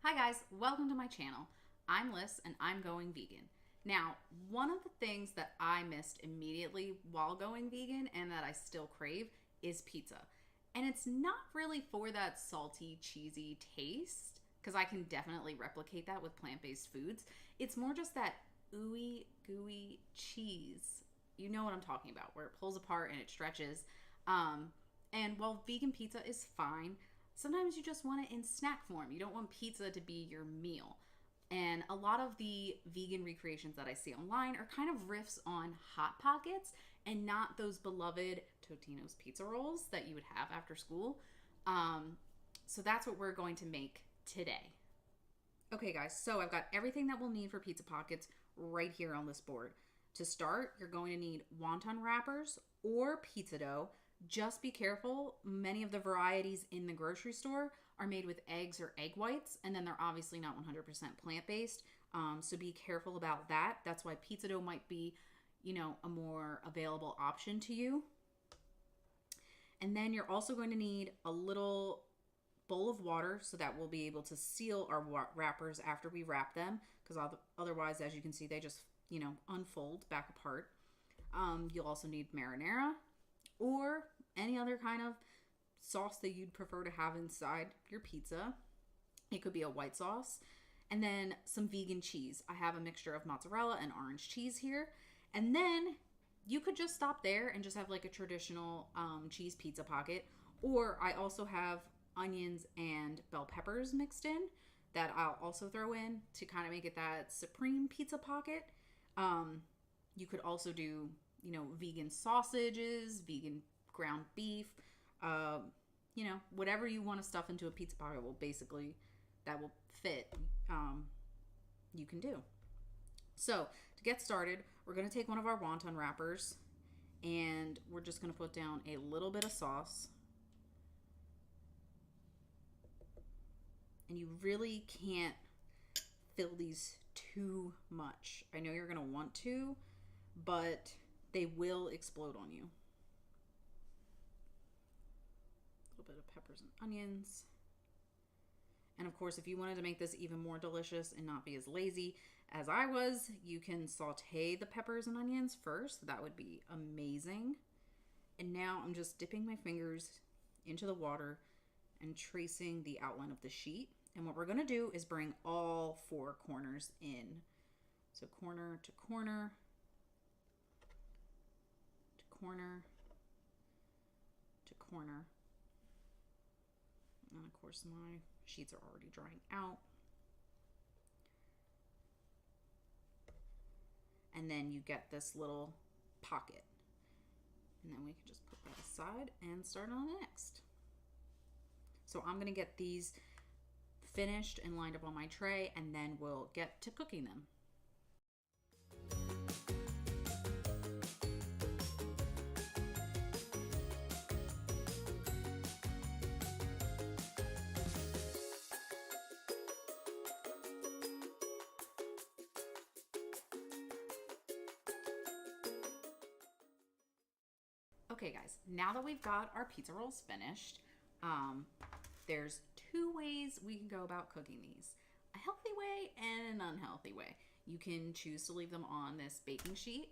Hi guys, welcome to my channel. I'm Liz and I'm going vegan. Now, one of the things that I missed immediately while going vegan and that I still crave is pizza. And it's not really for that salty, cheesy taste, because I can definitely replicate that with plant-based foods. It's more just that ooey gooey cheese. You know what I'm talking about, where it pulls apart and it stretches. And while vegan pizza is fine, sometimes you just want it in snack form. You don't want pizza to be your meal. And a lot of the vegan recreations that I see online are kind of riffs on Hot Pockets and not those beloved Totino's pizza rolls that you would have after school. So that's what we're going to make today. Okay, guys, so I've got everything that we'll need for pizza pockets right here on this board. To start, you're going to need wonton wrappers or pizza dough. Just be careful. Many of the varieties in the grocery store are made with eggs or egg whites, and then they're obviously not 100% plant-based. So be careful about that. That's why pizza dough might be, a more available option to you. And then you're also going to need a little bowl of water so that we'll be able to seal our wrappers after we wrap them, because otherwise, as you can see, they just, unfold back apart. You'll also need marinara or any other kind of sauce that you'd prefer to have inside your pizza. It could be a white sauce. And then some vegan cheese. I have a mixture of mozzarella and orange cheese here. And then you could just stop there and just have like a traditional cheese pizza pocket. Or I also have onions and bell peppers mixed in that I'll also throw in to kind of make it that supreme pizza pocket. You could also do, vegan sausages, vegan ground beef, whatever you want to stuff into a pizza pocket that will fit, you can do. So to get started, we're going to take one of our wonton wrappers and we're just going to put down a little bit of sauce. And you really can't fill these too much. I know you're going to want to, but they will explode on you. A little bit of peppers and onions. And of course, if you wanted to make this even more delicious and not be as lazy as I was, you can saute the peppers and onions first. That would be amazing. And now I'm just dipping my fingers into the water and tracing the outline of the sheet. And what we're going to do is bring all four corners in. So corner to corner, to corner, to corner. And of course my sheets are already drying out. And then you get this little pocket. And then we can just put that aside and start on the next. So I'm going to get these finished and lined up on my tray, and then we'll get to cooking them. Okay guys, now that we've got our pizza rolls finished, there's two ways we can go about cooking these. A healthy way and an unhealthy way. You can choose to leave them on this baking sheet.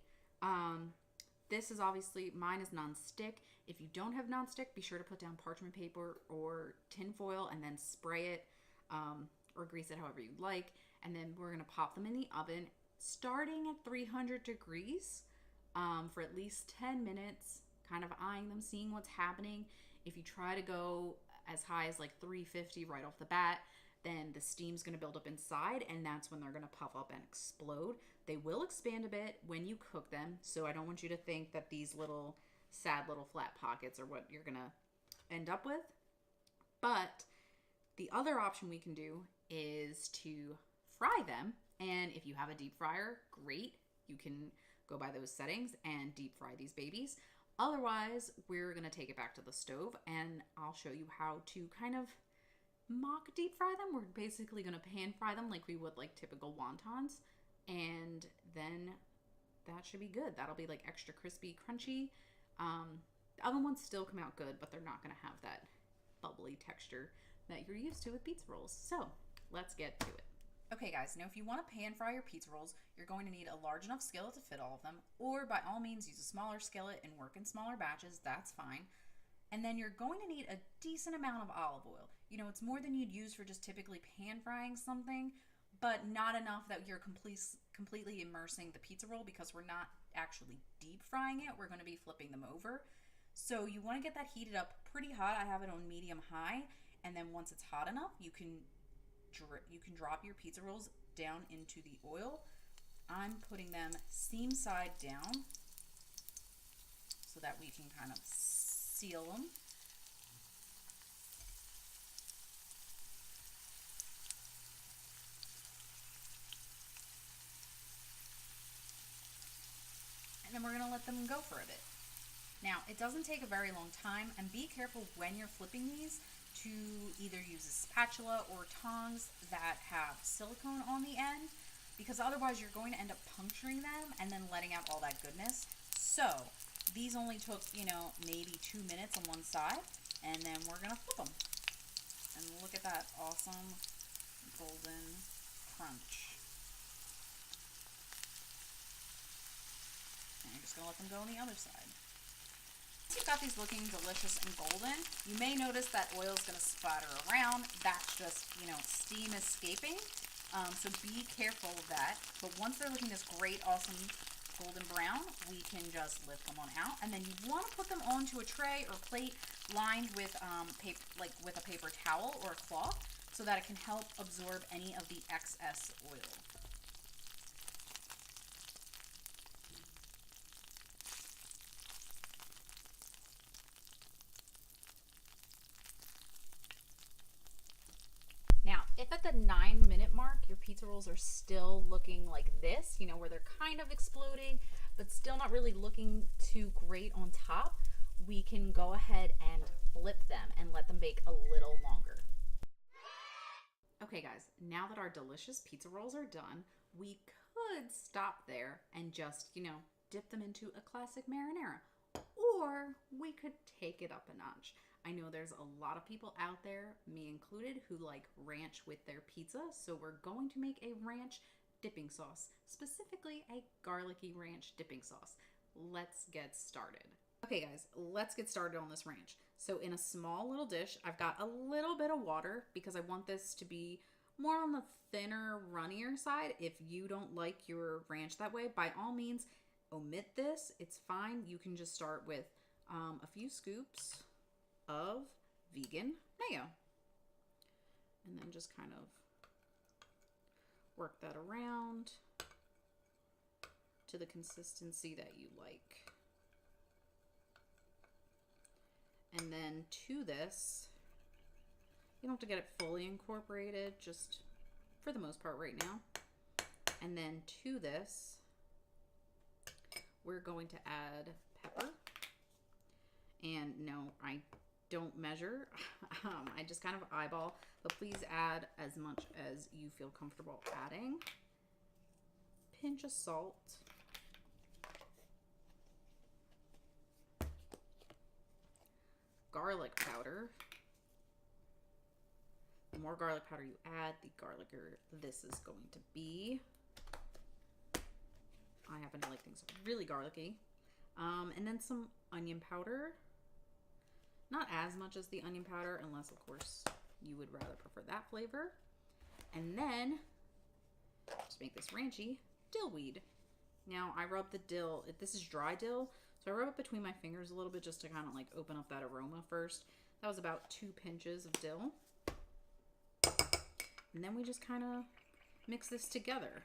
This is obviously, mine is non-stick. If you don't have non-stick, be sure to put down parchment paper or tin foil and then spray it or grease it however you'd like. And then we're gonna pop them in the oven starting at 300 degrees for at least 10 minutes, kind of eyeing them, seeing what's happening. If you try to go as high as like 350 right off the bat, then the steam's going to build up inside, and that's when they're going to puff up and explode. They will expand a bit when you cook them, so I don't want you to think that these little sad little flat pockets are what you're going to end up with. But the other option we can do is to fry them, and if you have a deep fryer, great. You can go by those settings and deep fry these babies. Otherwise, we're going to take it back to the stove and I'll show you how to kind of mock deep fry them. We're basically going to pan fry them like we would like typical wontons. And then that should be good. That'll be like extra crispy, crunchy. The other ones still come out good, but they're not going to have that bubbly texture that you're used to with pizza rolls. So let's get to it. Okay guys, now if you want to pan fry your pizza rolls, you're going to need a large enough skillet to fit all of them, or by all means use a smaller skillet and work in smaller batches, that's fine. And then you're going to need a decent amount of olive oil. You know, it's more than you'd use for just typically pan frying something, but not enough that you're completely immersing the pizza roll, because we're not actually deep frying it. We're going to be flipping them over. So you want to get that heated up pretty hot. I have it on medium high, and then once it's hot enough, you can drop your pizza rolls down into the oil. I'm putting them seam side down so that we can kind of seal them. And then we're going to let them go for a bit. Now, it doesn't take a very long time, and be careful when you're flipping these to either use a spatula or tongs that have silicone on the end, because otherwise you're going to end up puncturing them and then letting out all that goodness. So these only took, you know, maybe 2 minutes on one side, and then we're going to flip them. And look at that awesome golden crunch. And you're just going to let them go on the other side. Once you've got these looking delicious and golden, you may notice that oil is going to splatter around. That's just, you know, steam escaping. So be careful of that. But once they're looking this great, awesome golden brown, we can just lift them on out. And then you want to put them onto a tray or plate lined with paper, like with a paper towel or a cloth, so that it can help absorb any of the excess oil. Now, if at the 9-minute mark your pizza rolls are still looking like this, you know, where they're kind of exploding, but still not really looking too great on top, we can go ahead and flip them and let them bake a little longer. Okay guys, now that our delicious pizza rolls are done, we could stop there and just, you know, dip them into a classic marinara. Or we could take it up a notch. I know there's a lot of people out there, me included, who like ranch with their pizza, so we're going to make a ranch dipping sauce, specifically a garlicky ranch dipping sauce. Let's get started. Okay guys, let's get started on this ranch. So in a small little dish, I've got a little bit of water because I want this to be more on the thinner, runnier side. If you don't like your ranch that way, by all means, omit this. It's fine. You can just start with a few scoops of vegan mayo. And then just kind of work that around to the consistency that you like. And then to this, you don't have to get it fully incorporated, just for the most part right now. And then to this, we're going to add pepper. And no, I don't measure. I just kind of eyeball, but please add as much as you feel comfortable adding. Pinch of salt. Garlic powder. The more garlic powder you add, the garlicker this is going to be. I happen to like things really garlicky. And then some onion powder. Not as much as the onion powder, unless of course you would rather prefer that flavor. And then, to make this ranchy, dill weed. Now I rub the dill, this is dry dill, so I rub it between my fingers a little bit just to kind of like open up that aroma first. That was about 2 pinches of dill. And then we just kind of mix this together.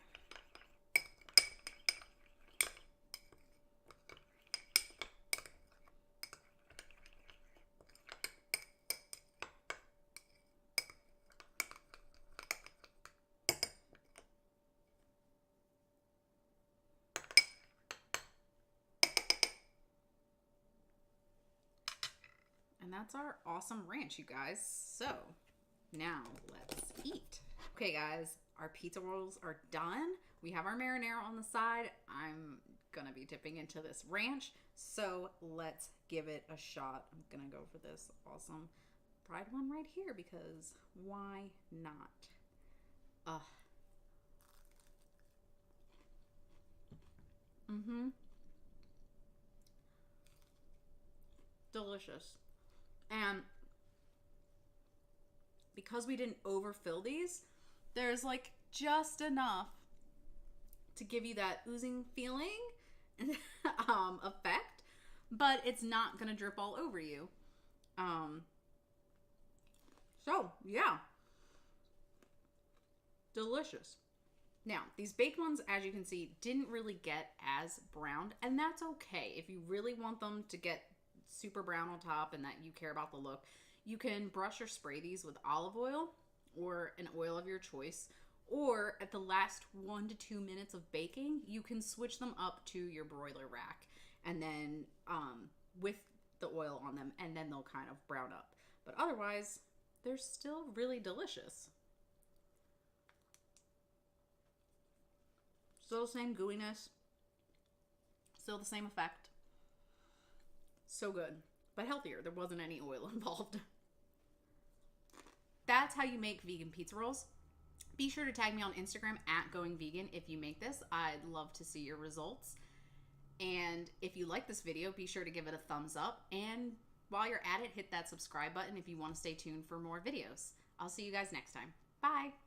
And that's our awesome ranch, you guys. So now let's eat. Okay guys, our pizza rolls are done. We have our marinara on the side. I'm gonna be dipping into this ranch. So let's give it a shot. I'm gonna go for this awesome fried one right here because why not? Mm-hmm. Delicious. And because we didn't overfill these, there's like just enough to give you that oozing feeling effect, but it's not gonna drip all over you. So yeah, delicious. Now, these baked ones, as you can see, didn't really get as browned, and that's okay. If you really want them to get super brown on top and that you care about the look, you can brush or spray these with olive oil or an oil of your choice. Or at the last 1 to 2 minutes of baking, you can switch them up to your broiler rack and then with the oil on them, and then they'll kind of brown up. But otherwise, they're still really delicious. Still the same gooiness. Still the same effect. So good. But healthier. There wasn't any oil involved. That's how you make vegan pizza rolls. Be sure to tag me on Instagram at Going Vegan if you make this. I'd love to see your results. And if you like this video, be sure to give it a thumbs up. And while you're at it, hit that subscribe button if you want to stay tuned for more videos. I'll see you guys next time. Bye.